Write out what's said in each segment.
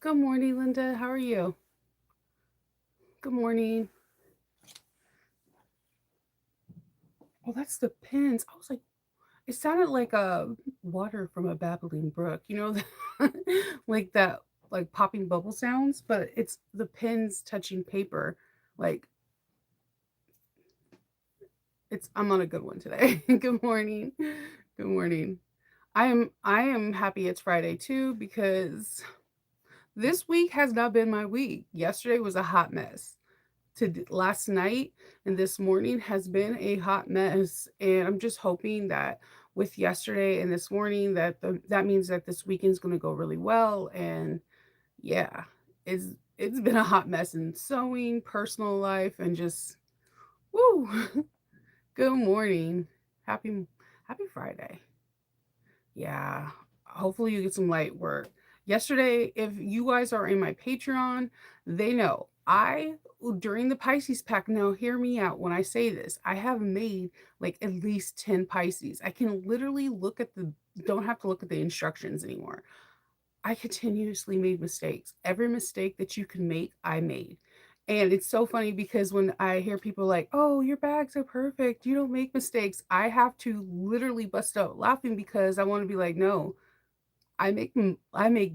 Good morning, Linda. How are you? Good morning. Oh, that's the pins. I was like, it sounded like water from a babbling brook. You know, like that, like popping bubble sounds. But it's the pins touching paper. Like it's. I'm on a good one today. Good morning. Good morning. I am happy it's Friday too because this week has not been my week. Yesterday was a hot mess. Last night and this morning has been a hot mess, and I'm just hoping that with yesterday and this morning that means that this weekend's going to go really well. And yeah, it's been a hot mess in sewing, personal life, and just woo. Good morning. Happy Friday. Yeah. Hopefully you get some light work. Yesterday, if you guys are in my Patreon, they know I during the Pisces pack, now hear me out when I say this. I have made like at least 10 Pisces. I can literally don't have to look at the instructions anymore. I continuously made mistakes. Every mistake that you can make, I made. And it's so funny because when I hear people like, "Oh, your bags are perfect. You don't make mistakes." I have to literally bust out laughing because I want to be like, "No, I make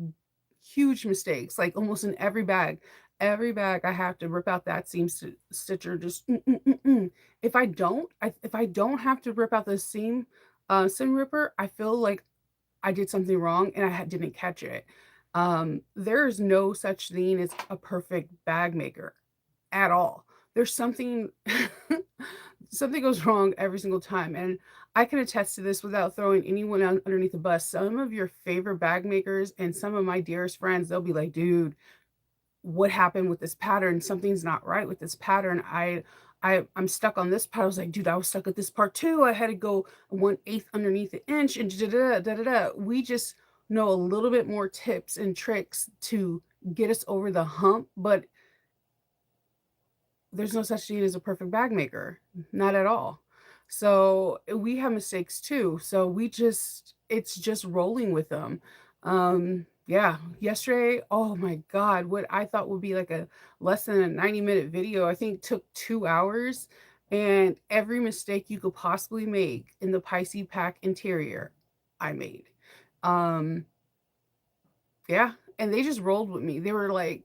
huge mistakes, like almost in every bag. Every bag I have to rip out that stitcher just if I don't have to rip out the seam ripper, I feel like I did something wrong and didn't catch it. There is no such thing as a perfect bag maker at all. There's something something goes wrong every single time, and I can attest to this without throwing anyone underneath the bus. Some of your favorite bag makers and some of my dearest friends, they'll be like, "Dude, what happened with this pattern? Something's not right with this pattern. I'm stuck on this part." I was like, "Dude, I was stuck at this part too. I had to go 1/8 underneath the inch and da da da da da." We just know a little bit more tips and tricks to get us over the hump, but there's no such thing as a perfect bag maker, not at all. So we have mistakes too. So it's just rolling with them. Yeah, yesterday, oh my God, what I thought would be like a less than a 90-minute video, I think took 2 hours. And every mistake you could possibly make in the Pisces pack interior, I made. Um, yeah, and they just rolled with me. They were like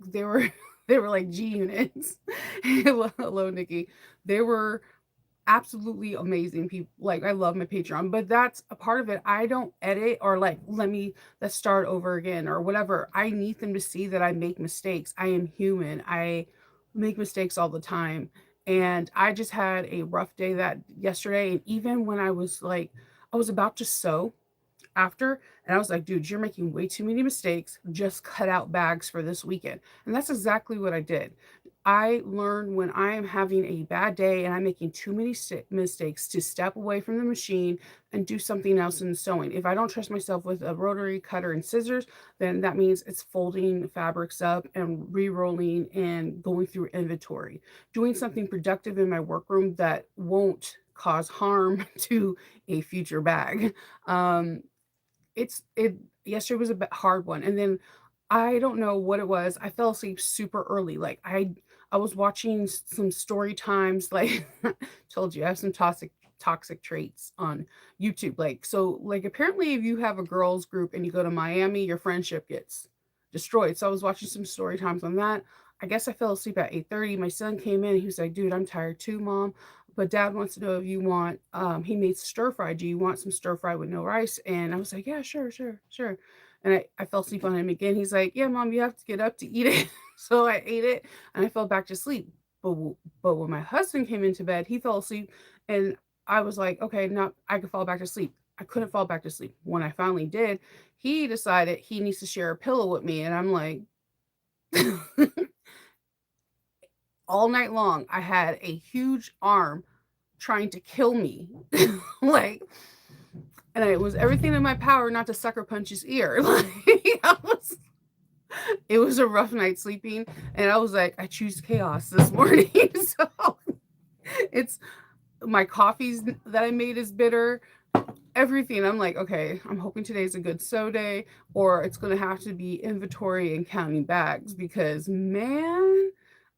G units. Hello, Nikki. They were absolutely amazing people. Like I love my Patreon, but that's a part of it. I don't edit or like let's start over again or whatever. I need them to see that I make mistakes. I am human. I make mistakes all the time. And I just had a rough day that yesterday. And even when I was about to sew after, and I was like, "Dude, you're making way too many mistakes. Just cut out bags for this weekend." And that's exactly what I did. I learned when I am having a bad day and I'm making too many mistakes to step away from the machine and do something else in sewing. If I don't trust myself with a rotary cutter and scissors, then that means it's folding fabrics up and re-rolling and going through inventory, doing something productive in my workroom that won't cause harm to a future bag. Um, it's it Yesterday was a bit hard one, and then I don't know what it was. I fell asleep super early. Like I was watching some story times. Like told you, I have some toxic traits on YouTube. Like apparently, if you have a girls group and you go to Miami, your friendship gets destroyed. So I was watching some story times on that. I guess I fell asleep at 8:30. My son came in. He was like, "Dude, I'm tired too, Mom. but Dad wants to know if you want, he made stir fry. Do you want some stir fry with no rice? And I was like, yeah, sure, sure, sure. And I fell asleep on him again. He's like, yeah, Mom, you have to get up to eat it. So I ate it and I fell back to sleep. But, but when my husband came into bed, he fell asleep and I was like, okay, now I could fall back to sleep. I couldn't fall back to sleep. When I finally did, he decided he needs to share a pillow with me. And I'm like, all night long, I had a huge arm trying to kill me. Like, and it was everything in my power not to sucker punch his ear. Like, it was a rough night sleeping. And I was like, I choose chaos this morning. So it's my coffees that I made is bitter. Everything. I'm like, okay, I'm hoping today's a good so day, or it's going to have to be inventory and counting bags because, man,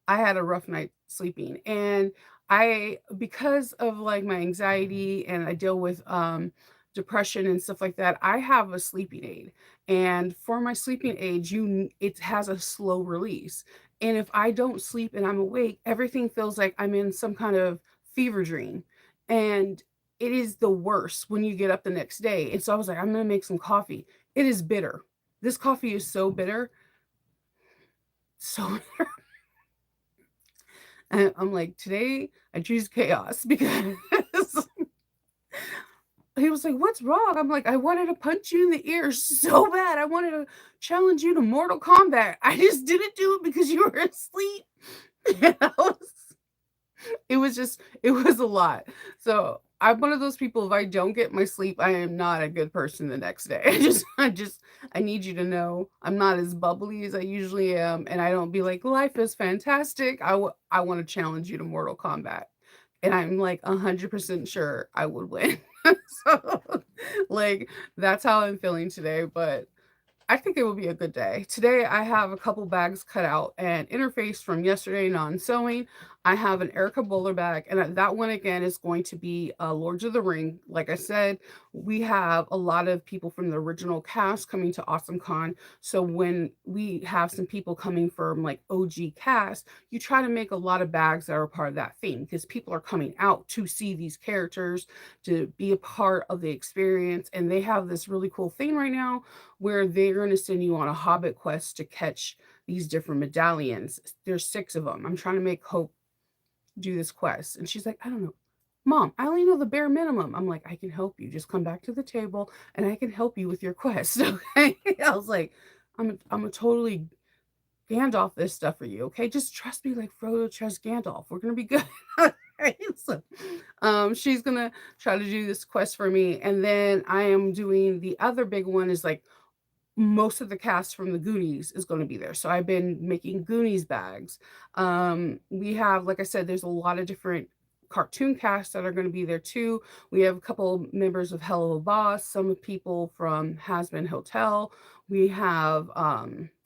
I had a rough night sleeping. And because of like my anxiety and I deal with depression and stuff like that, I have a sleeping aid. And for my sleeping aid, it has a slow release. And if I don't sleep and I'm awake, everything feels like I'm in some kind of fever dream. And it is the worst when you get up the next day. And so I was like, I'm going to make some coffee. It is bitter. This coffee is so bitter. So and I'm like, today I choose chaos because he was like, what's wrong? I'm like, I wanted to punch you in the ear so bad. I wanted to challenge you to Mortal Kombat. I just didn't do it because you were asleep. And it was a lot. So I'm one of those people, if I don't get my sleep, I am not a good person the next day. I need you to know I'm not as bubbly as I usually am. And I don't be like, life is fantastic. I want to challenge you to Mortal Kombat. And I'm like 100% sure I would win. So, like, that's how I'm feeling today. But I think it will be a good day. Today, I have a couple bags cut out and interfaced from yesterday non sewing. I have an Erica Bowler bag, and that one again is going to be Lords of the Ring. Like I said, we have a lot of people from the original cast coming to Awesome Con. So when we have some people coming from like OG cast, you try to make a lot of bags that are part of that theme because people are coming out to see these characters, to be a part of the experience. And they have this really cool thing right now where they're going to send you on a hobbit quest to catch these different medallions. There's 6 of them. I'm trying to make Hope do this quest. And she's like, I don't know. Mom, I only know the bare minimum. I'm like, I can help you. Just come back to the table and I can help you with your quest. Okay. I was like, I'm a totally Gandalf this stuff for you. Okay. Just trust me like Frodo trusts Gandalf. We're gonna be good. Right? So, she's gonna try to do this quest for me. And then I am doing the other big one is like most of the cast from the Goonies is going to be there. So I've been making Goonies bags. We have, like I said, there's a lot of different cartoon casts that are going to be there too. We have a couple members of Hell of a Boss, some people from Has Been Hotel. We have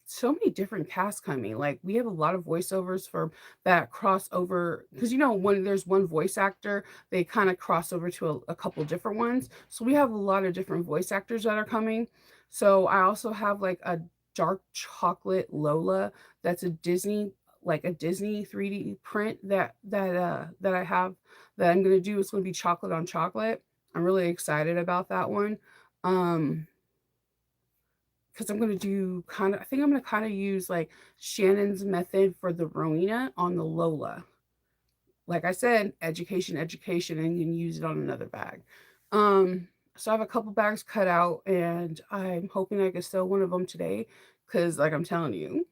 so many different casts coming. Like we have a lot of voiceovers for that crossover because you know when there's one voice actor, they kind of cross over to a couple different ones. So we have a lot of different voice actors that are coming. So I also have like a dark chocolate Lola that's a Disney like a Disney 3D print that I have that I'm gonna do. It's gonna be chocolate on chocolate. I'm really excited about that one. Um because I'm gonna do kind of I think I'm gonna kind of use like Shannon's method for the Rowena on the Lola. Like I said, education, education, and you can use it on another bag. Um, so I have a couple bags cut out, and I'm hoping I can sew one of them today. Because, like I'm telling you,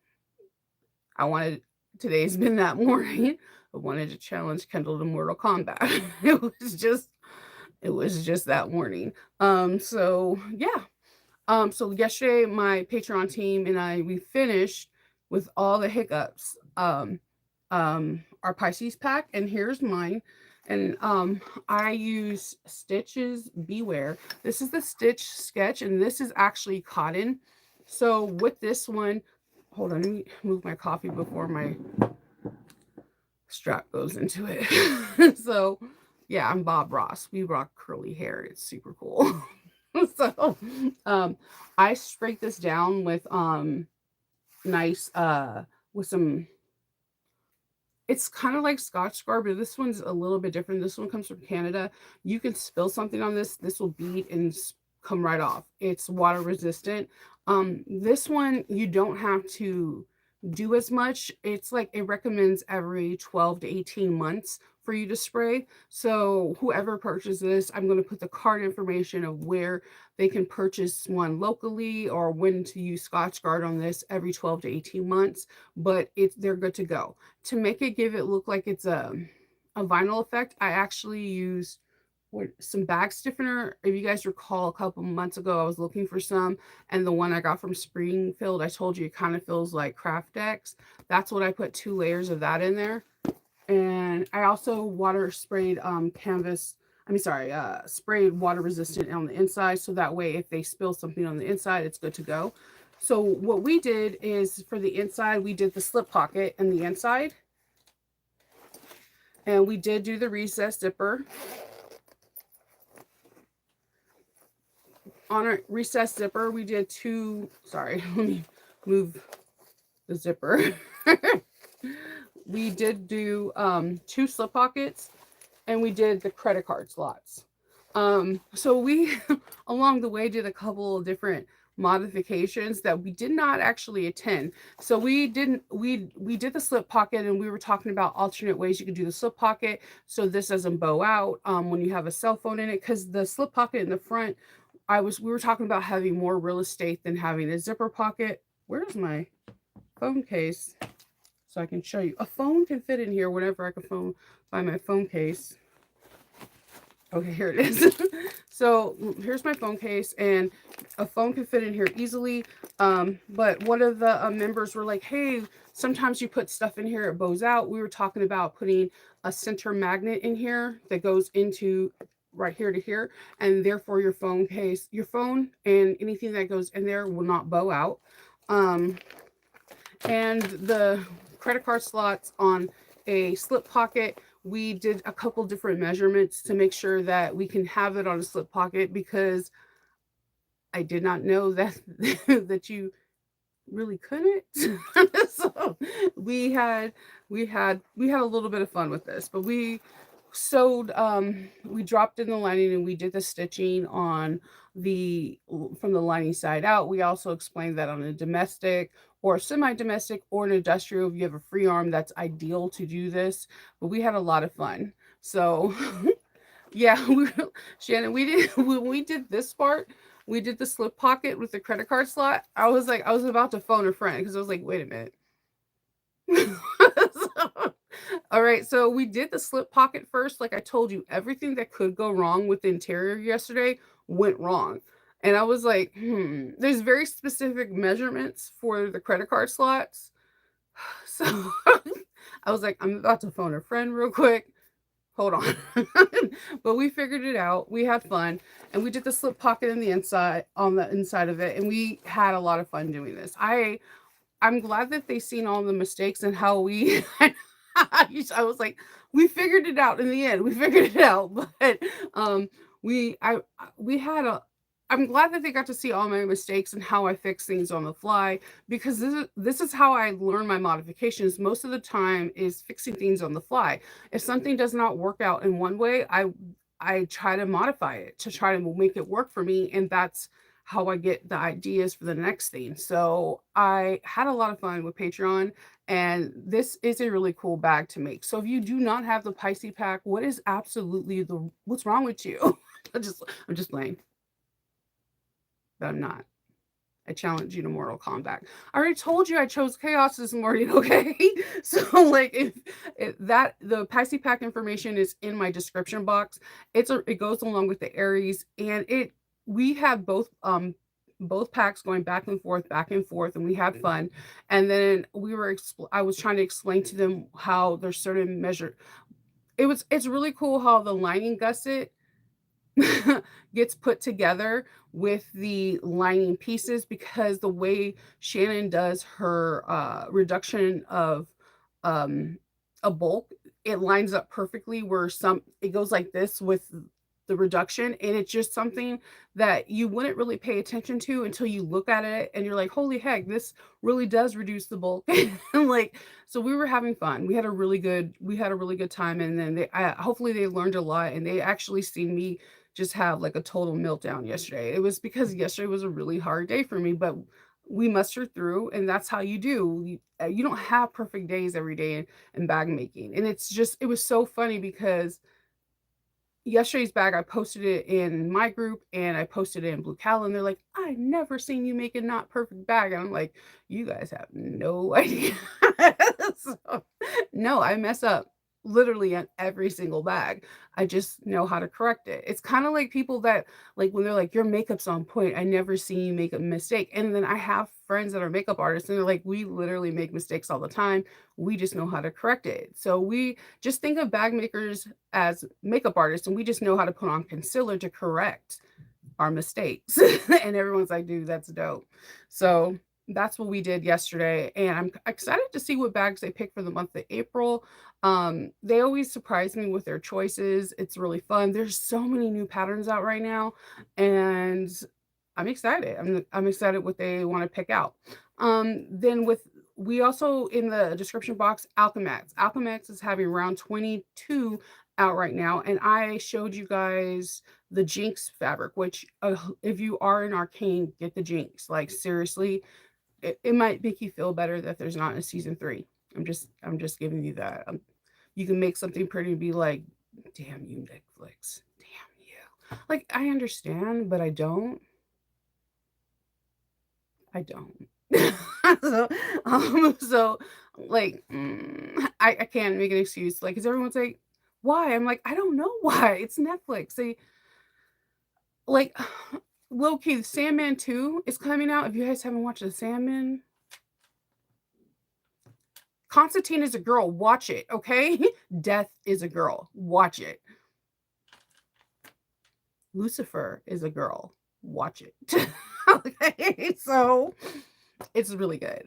I wanted today's been that morning. I wanted to challenge Kendall to Mortal Kombat. It was just that morning. So yeah. So yesterday my Patreon team and we finished with all the hiccups. Our Pisces pack, and here's mine. And I use Stitches Beware. This is the Stitch sketch, and this is actually cotton. So with this one, hold on, let me move my coffee before my strap goes into it. So yeah, I'm Bob Ross. We rock curly hair. It's super cool. So um I sprayed this down with nice with some It's kind of like Scotch-Guard, but this one's a little bit different. This one comes from Canada. You can spill something on this. This will bead and come right off. It's water resistant. This one you don't have to do as much. It's like it recommends every 12 to 18 months for you to spray. So whoever purchases this, I'm going to put the card information of where they can purchase one locally or when to use Scotch-Guard on this every 12 to 18 months, but they're good to go. To make it give it look like it's a vinyl effect, I actually used some bag stiffener. If you guys recall, a couple months ago, I was looking for some, and the one I got from Springfield, I told you it kind of feels like Craft Decks. That's what I put 2 layers of that in there. And I also water sprayed sprayed water resistant on the inside. So that way, if they spill something on the inside, it's good to go. So what we did is for the inside, we did the slip pocket and the inside. And we did do the recessed zipper. On a recessed zipper, we did sorry, let me move the zipper. We did do 2 slip pockets, and we did the credit card slots. So we, along the way, did a couple of different modifications that we did not actually attend. So we did the slip pocket, and we were talking about alternate ways you could do the slip pocket so this doesn't bow out when you have a cell phone in it, because the slip pocket in the front, we were talking about having more real estate than having a zipper pocket. Where's my phone case? So I can show you. A phone can fit in here whenever I can find my phone case. Okay, here it is. So here's my phone case, and a phone can fit in here easily. But one of the members were like, hey, sometimes you put stuff in here, it bows out. We were talking about putting a center magnet in here that goes into right here to here, and therefore your phone and anything that goes in there will not bow out. And the credit card slots on a slip pocket, we did a couple different measurements to make sure that we can have it on a slip pocket, because I did not know that that you really couldn't. So we had a little bit of fun with this, but we dropped in the lining and we did the stitching on from the lining side out. We also explained that on a domestic or semi-domestic or an industrial, if you have a free arm, that's ideal to do this. But we had a lot of fun. So yeah, Shannon, when we did this part, we did the slip pocket with the credit card slot. I was about to phone a friend because I was like, wait a minute. So, all right, so we did the slip pocket first. Like I told you, everything that could go wrong with the interior yesterday went wrong. And I was like, there's very specific measurements for the credit card slots. So I was like, I'm about to phone a friend real quick. Hold on. But we figured it out. We had fun. And we did the slip pocket in the inside on the inside of it. And we had a lot of fun doing this. I'm glad that they seen all the mistakes and how we I was like, we figured it out in the end. We figured it out. But we I we had a I'm glad that they got to see all my mistakes and how I fix things on the fly, because this is how I learn my modifications. Most of the time is fixing things on the fly. If something does not work out in one way, I try to modify it to try to make it work for me, and that's how I get the ideas for the next thing. So I had a lot of fun with Patreon, and this is a really cool bag to make. So if you do not have the Pisces Pack, what's wrong with you? I'm just playing, but I'm not. I challenge you to Mortal Kombat. I already told you I chose Chaos this morning, okay? So like if that the Pisces Pack information is in my description box. It goes along with the Aries, and we had both packs going back and forth, and we had fun. And then I was trying to explain to them how there's certain measure. It's really cool how the lining gusset gets put together with the lining pieces, because the way Shannon does her reduction of a bulk, it lines up perfectly where it goes like this with the reduction, and it's just something that you wouldn't really pay attention to until you look at it and you're like, holy heck, this really does reduce the bulk. And like, so we were having fun. We had a really good time. And then hopefully they learned a lot, and they actually seen me just have like a total meltdown yesterday. It was because yesterday was a really hard day for me, but we mustered through, and that's how you do. You don't have perfect days every day in bag making. And it was so funny because yesterday's bag, I posted it in my group and I posted it in Blue Cal, and they're like, I never seen you make a not perfect bag. And I'm like, you guys have no idea. So, no, I mess up literally on every single bag. I just know how to correct it. It's kind of like people that, like, when they're like, your makeup's on point, I never seen you make a mistake. And then I have friends that are makeup artists, and they're like, we literally make mistakes all the time. We just know how to correct it. So we just think of bag makers as makeup artists, and we just know how to put on concealer to correct our mistakes. And everyone's like, dude, that's dope. So that's what we did yesterday. And I'm excited to see what bags they pick for the month of April. They always surprise me with their choices. It's really fun. There's so many new patterns out right now. And I'm excited. I'm excited what they want to pick out. Then with we also in the description box, Alchemats. Alchemats is having round 22 out right now, and I showed you guys the Jinx fabric, which if you are an arcane, get the Jinx. Like seriously, it might make you feel better that there's not a season 3. I'm just giving you that. You can make something pretty and be like, damn you, Netflix. Damn you. Like I understand, but I don't. I don't. So, so like, I can't make an excuse. Like, because everyone's like, why? I'm like, I don't know why. It's Netflix. They like, low key, Sandman 2 is coming out. If you guys haven't watched the Sandman, Constantine is a girl. Watch it, okay? Death is a girl. Watch it. Lucifer is a girl. Watch it. Okay, so it's really good.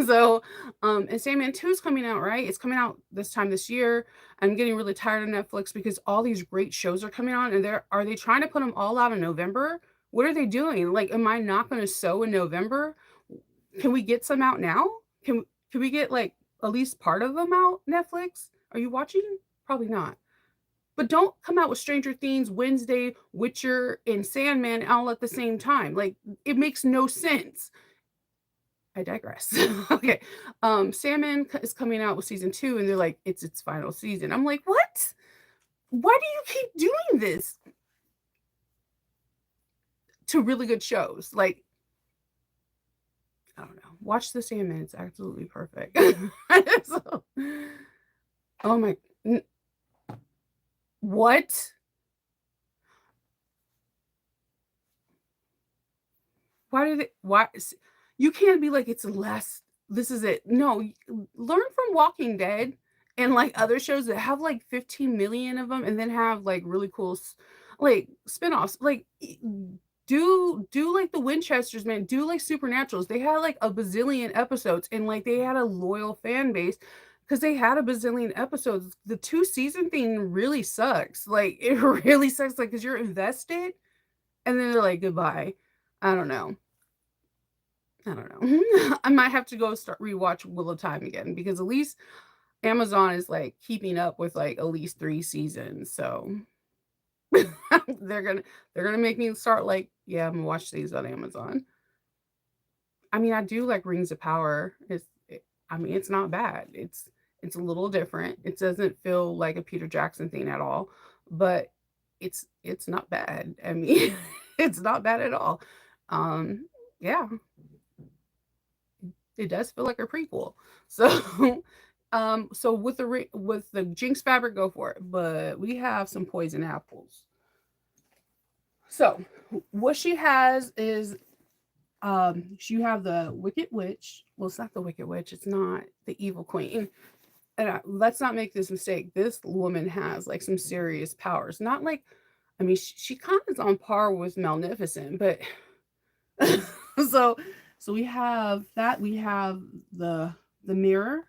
So, and Sandman 2 is coming out, right? It's coming out this time this year. I'm getting really tired of Netflix because all these great shows are coming on, and are they trying to put them all out in November? What are they doing? Like, am I not going to sew in November? Can we get some out now? Can we get like at least part of them out? Netflix, are you watching? Probably not. But don't come out with Stranger Things, Wednesday, Witcher, and Sandman all at the same time. Like, it makes no sense. I digress. Okay. Sandman is coming out with season 2, and they're like, it's its final season. I'm like, what? Why do you keep doing this to really good shows? Like, I don't know. Watch the Sandman. It's absolutely perfect. So, oh my, what? Why do they, why? You can't be like, it's less. This is it. No, learn from Walking Dead and like other shows that have like 15 million of them, and then have like really cool like spin-offs. Like do like the Winchesters, man. Do like Supernaturals. They had like a bazillion episodes, and like they had a loyal fan base because they had a bazillion episodes. The 2-season thing really sucks. Like it really sucks. Like because you're invested, and then they're like goodbye. I don't know. I don't know. I might have to go start rewatch Wheel of Time again because at least Amazon is like keeping up with like at least 3 seasons. So they're gonna they're gonna make me start like, yeah, I'm gonna watch these on Amazon. I mean, I do like Rings of Power. I mean, it's not bad. It's a little different. It doesn't feel like a Peter Jackson thing at all, but it's not bad. I mean, it's not bad at all. Yeah, it does feel like a prequel. So so with the Jinx fabric, go for it. But we have some poison apples. So what she has is you have the Wicked Witch. Well, it's not the Wicked Witch. It's not the Evil Queen. And let's not make this mistake. This woman has like some serious powers. Not like, I mean, she kind of is on par with Maleficent, but so so we have that. We have the mirror.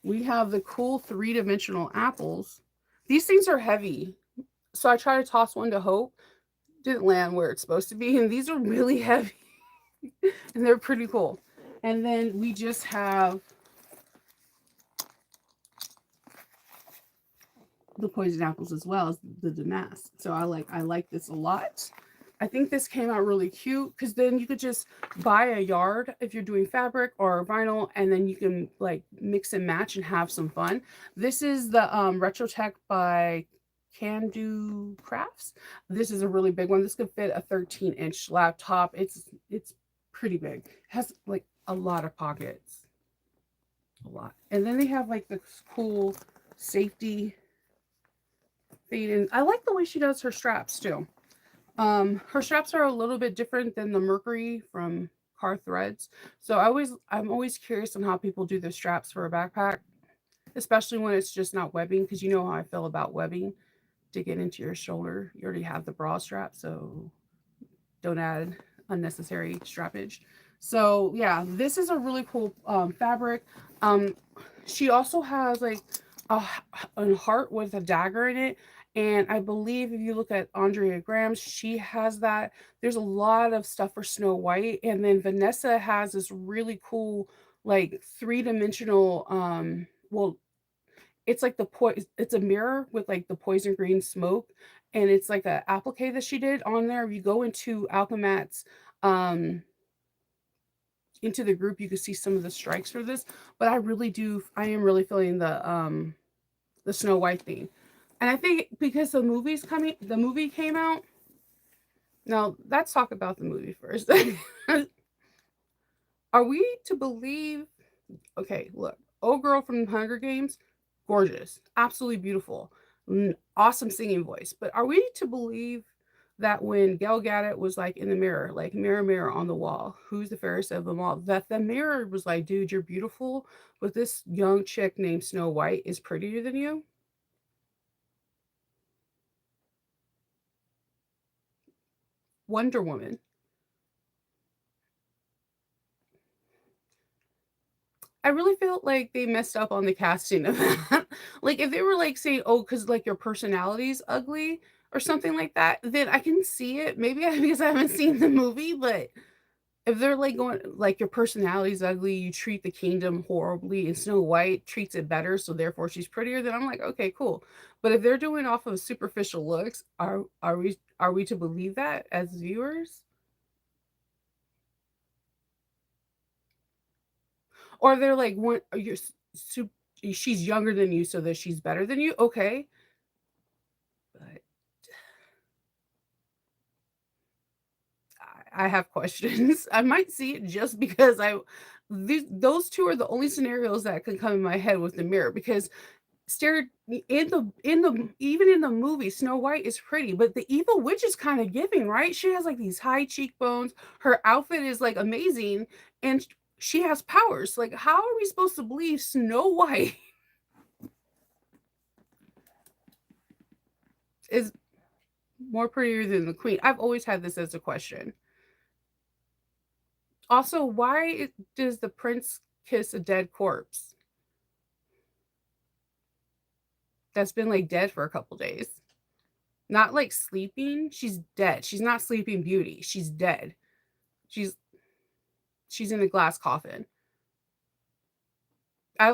We have the cool 3-dimensional apples. These things are heavy. So I try to toss one to Hope. Didn't land where it's supposed to be, and these are really heavy, and they're pretty cool. And then we just have the poison apples as well as the damask. So I like this a lot. I think this came out really cute because then you could just buy a yard if you're doing fabric or vinyl, and then you can like mix and match and have some fun. This is the Retro-Tec by Kandou Crafts. This is a really big one. This could fit a 13-inch laptop. It's pretty big. It has like a lot of pockets, a lot. And then they have like this cool safety thing. And I like the way she does her straps too. Her straps are a little bit different than the Mercury from Car Threads. So I'm always curious on how people do their straps for a backpack, especially when it's just not webbing, because you know how I feel about webbing to get into your shoulder. You already have the bra strap, so don't add unnecessary strappage. So yeah, this is a really cool fabric. Um, she also has like a heart with a dagger in it. And I believe if you look at Andrea Graham, she has that. There's a lot of stuff for Snow White. And then Vanessa has this really cool, like three-dimensional, well, it's like it's a mirror with like the poison green smoke. And it's like a applique that she did on there. If you go into Alchemats, um, into the group, you can see some of the strikes for this. But I am really feeling the Snow White thing. And I think because the movie came out. Now, let's talk about the movie first. Are we to believe? Okay, look, old girl from Hunger Games, gorgeous, absolutely beautiful, awesome singing voice. But are we to believe that when Gal Gadot was like in the mirror, like mirror, mirror on the wall, who's the fairest of them all? That the mirror was like, dude, you're beautiful, but this young chick named Snow White is prettier than you. Wonder Woman. I really felt like they messed up on the casting of that. Like, if they were, like, saying, "Oh, because like, your personality's ugly," or something like that, then I can see it. Maybe I because I haven't seen the movie, but if they're, like, going like, "Your personality's ugly, you treat the kingdom horribly, and Snow White treats it better, so therefore she's prettier," then I'm like, "Okay, cool." But if they're doing off of superficial looks, are we to believe that as viewers? Or they're like, "One you're su she's younger than you, so that she's better than you?" Okay, but I have questions. I might see it just because those 2 are the only scenarios that can come in my head with the mirror because stare in the even in the movie, Snow White is pretty, but the evil witch is kinda giving, right? She has, like, these high cheekbones, her outfit is, like, amazing, and she has powers. Like, how are we supposed to believe Snow White is more prettier than the queen? I've always had this as a question. Also, why does the prince kiss a dead corpse that's been like dead for a couple days? Not like sleeping. She's dead. She's not Sleeping Beauty. She's dead. She's she's in a glass coffin. I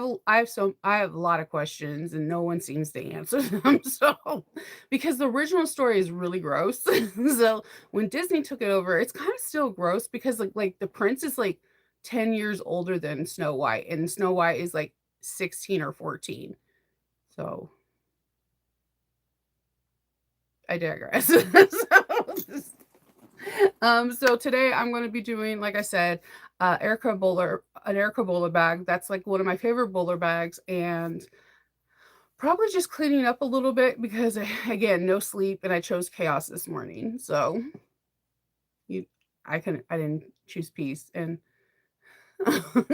have a lot of questions and no one seems to answer them. So because the original story is really gross. So when Disney took it over, it's kind of still gross because like the prince is like 10 years older than Snow White and Snow White is like 16 or 14. So I digress. So today I'm going to be doing, like I said, an Erica bowler bag. That's like one of my favorite bowler bags, and probably just cleaning up a little bit because again, no sleep, and I chose chaos this morning. So you, I didn't choose peace, and oh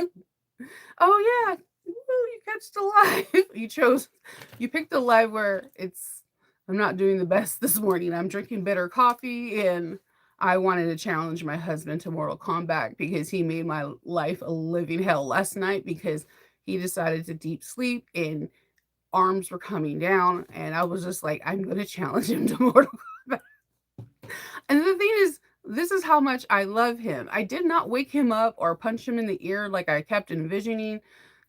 yeah, woo, you catch the live. You picked a live where I'm not doing the best this morning. I'm drinking bitter coffee and I wanted to challenge my husband to Mortal Kombat because he made my life a living hell last night because he decided to deep sleep and arms were coming down, and I was just like, I'm gonna challenge him to Mortal Kombat. And the thing is, this is how much I love him. I did not wake him up or punch him in the ear like I kept envisioning.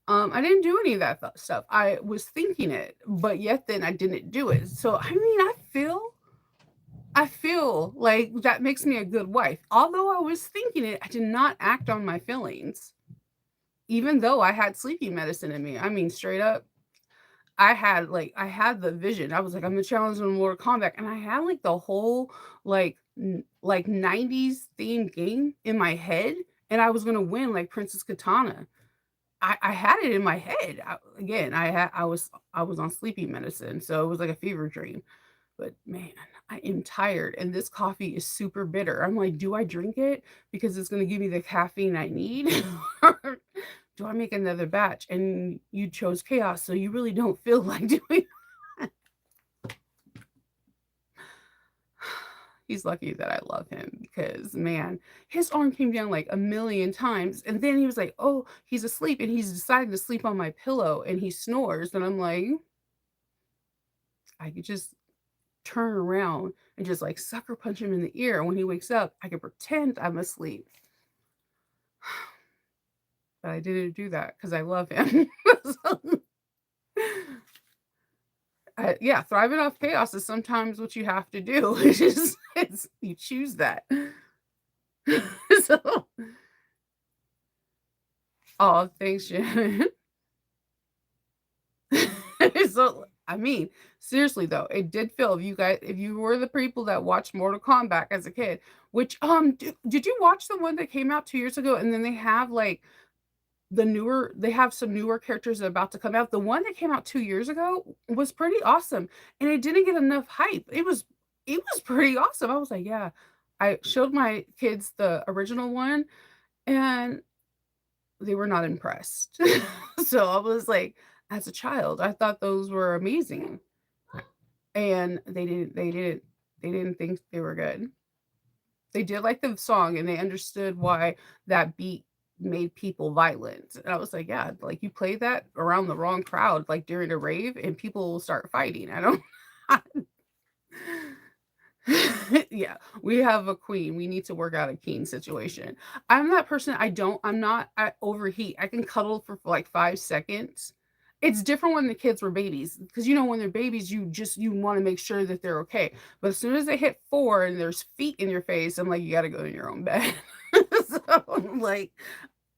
I didn't do any of that stuff. I was thinking it, but yet then I didn't do it. So I mean, I feel like that makes me a good wife. Although I was thinking it, I did not act on my feelings, even though I had sleeping medicine in me. I mean, straight up, I had the vision. I was like, I'm the challenge in Mortal Kombat, and I had like the whole like 90s themed game in my head, and I was gonna win like Princess Katana. I had it in my head. Again, I was on sleeping medicine, so it was like a fever dream. But man, I am tired, and this coffee is super bitter. I'm like, do I drink it because it's going to give me the caffeine I need? Or do I make another batch? And you chose chaos, so you really don't feel like doing. He's lucky that I love him because man, his arm came down like a million times, and then he was like, "Oh, he's asleep," and he's decided to sleep on my pillow, and he snores, and I'm like, I could just turn around and just like sucker punch him in the ear. And when he wakes up, I can pretend I'm asleep. But I didn't do that because I love him. So, yeah, thriving off chaos is sometimes what you have to do. You choose that. So, oh, thanks, Jen. So, I mean, seriously though, it did feel if you were the people that watched Mortal Kombat as a kid, which did you watch the one that came out 2 years ago? And then they have like they have some newer characters that are about to come out. The one that came out 2 years ago was pretty awesome, and it didn't get enough hype. It was pretty awesome. I was like, yeah. I showed my kids the original one, and they were not impressed. So I was like, as a child, I thought those were amazing, and they didn't think they were good. They did like the song, and they understood why that beat made people violent. And I was like, yeah, like you play that around the wrong crowd, like during a rave, and people will start fighting. I don't. Yeah, we have a queen. We need to work out a king situation. I'm that person. I'm not, I overheat. I can cuddle for like 5 seconds. It's different when the kids were babies because when they're babies, you want to make sure that they're okay. But as soon as they hit 4 and there's feet in your face, I'm like, you got to go in your own bed. So I'm like,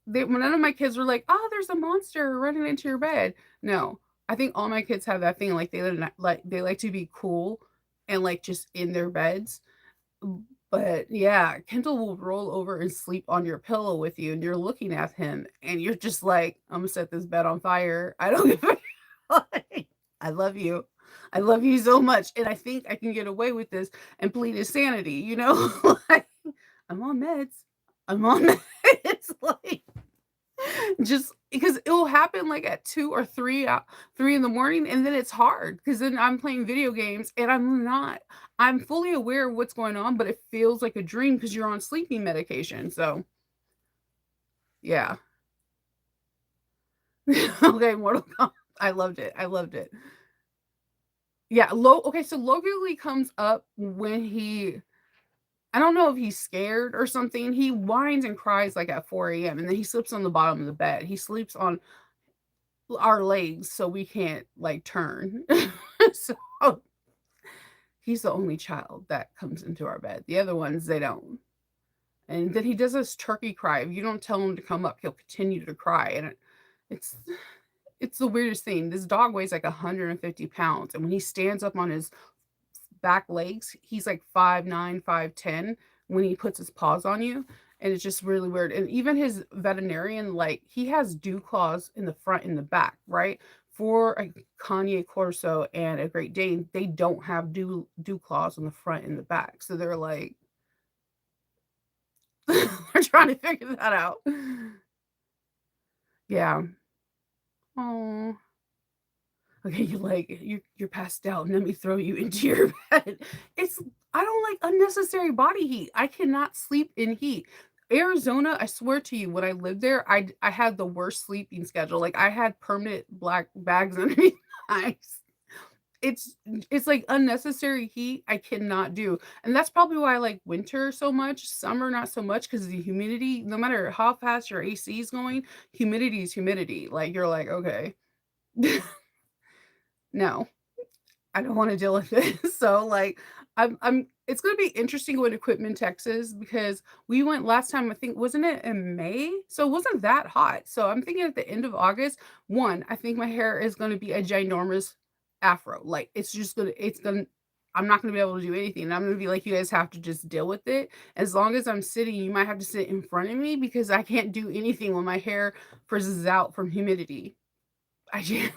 none of my kids were like, oh, there's a monster running into your bed. No, I think all my kids have that thing. Like they like to be cool and like just in their beds. But yeah, Kendall will roll over and sleep on your pillow with you, and you're looking at him, and you're just like, I'm gonna set this bed on fire. I don't give a like, I love you. I love you so much. And I think I can get away with this and plead his sanity. Like, I'm on meds. I'm on meds. Like, just because it will happen like at 2 or 3 in the morning, and then it's hard because then I'm playing video games and I'm fully aware of what's going on, but it feels like a dream because you're on sleeping medication. So yeah. Okay, Mortal Kombat. I loved it. I loved it. Yeah, okay, so Logan Lee comes up when I don't know if he's scared or something. He whines and cries like at 4 a.m. and then he sleeps on the bottom of the bed. He sleeps on our legs so we can't like turn. So he's the only child that comes into our bed. The other ones, they don't. And then he does this turkey cry. If you don't tell him to come up, he'll continue to cry. And it's it's the weirdest thing. This dog weighs like 150 pounds. And when he stands up on his back legs, he's like 5'9", 5'10" when he puts his paws on you. And it's just really weird. And even his veterinarian, like he has dew claws in the front and the back, right? For a Kanye Corso and a Great Dane, they don't have dew claws on the front and the back. So they're like, they're trying to figure that out. Yeah. Oh. Okay, you're passed out, and let me throw you into your bed. It's I don't like unnecessary body heat. I cannot sleep in heat. Arizona, I swear to you, when I lived there, I had the worst sleeping schedule. Like I had permanent black bags underneath Guys, it's it's like unnecessary heat I cannot do. And that's probably why I like winter so much, summer not so much because the humidity, no matter how fast your AC is going, humidity is humidity. Like you're like, okay, no. I don't wanna deal with it. So, like, I'm it's gonna be interesting going to Quitman, Texas, because we went last time, I think wasn't it in May? So, it wasn't that hot. So, I'm thinking at the end of August, 1, I think my hair is gonna be a ginormous afro. Like, it's gonna I'm not gonna be able to do anything. And I'm gonna be like, "You guys have to just deal with it. As long as I'm sitting, you might have to sit in front of me because I can't do anything when my hair frizzes out from humidity." I can't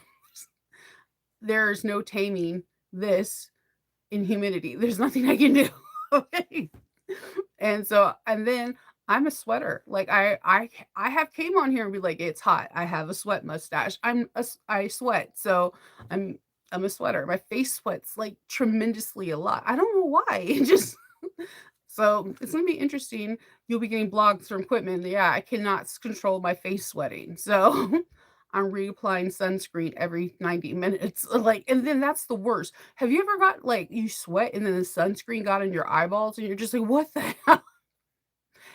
there's no taming this in humidity. There's nothing I can do. Okay. And then I'm a sweater. Like I have came on here and be like, it's hot. I have a sweat mustache. I sweat. So I'm I'm a sweater. My face sweats like tremendously a lot. I don't know why. It just so it's gonna be interesting. You'll be getting blogs from Quitman. Yeah, I cannot control my face sweating. So I'm reapplying sunscreen every 90 minutes. Like, and then that's the worst. Have you ever got like you sweat and then the sunscreen got in your eyeballs and you're just like, what the hell?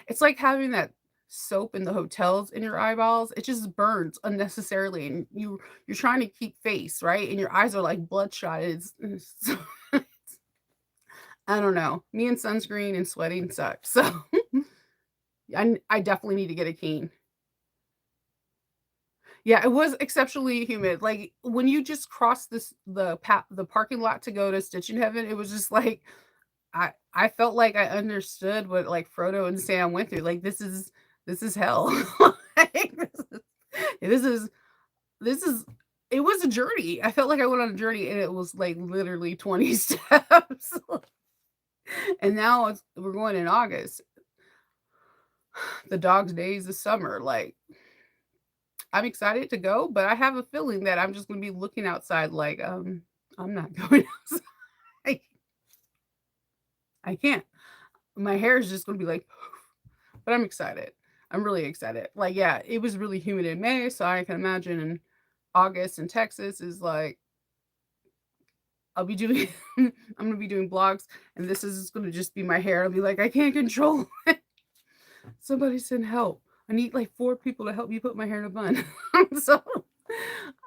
It's like having that soap in the hotels in your eyeballs. It just burns unnecessarily. And you're trying to keep face, right? And your eyes are like bloodshot. I don't know. Me and sunscreen and sweating suck. So I definitely need to get a cane. Yeah, it was exceptionally humid. Like when you just crossed the parking lot to go to Stitch in Heaven, it was just like I felt like I understood what like Frodo and Sam went through. Like this is hell. Like, this is this is it was a journey. I felt like I went on a journey and it was like literally 20 steps. And now we're going in August. The dog's days of summer. Like I'm excited to go, but I have a feeling that I'm just gonna be looking outside like, I'm not going outside. I can't. My hair is just gonna be like, but I'm excited. I'm really excited. Like, yeah, it was really humid in May, so I can imagine in August in Texas is like I'll be doing I'm gonna be doing blogs and this is gonna just be my hair. I'll be like, I can't control it. Somebody send help. I need like 4 people to help me put my hair in a bun. So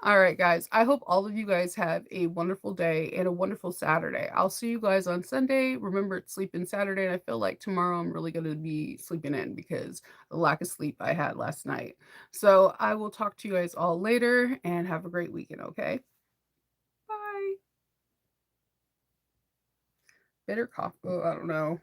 all right, guys. I hope all of you guys have a wonderful day and a wonderful Saturday. I'll see you guys on Sunday. Remember, it's sleep-in Saturday, and I feel like tomorrow I'm really going to be sleeping in because the lack of sleep I had last night. So I will talk to you guys all later and have a great weekend, okay? Bye. Bitter cough. Oh, I don't know.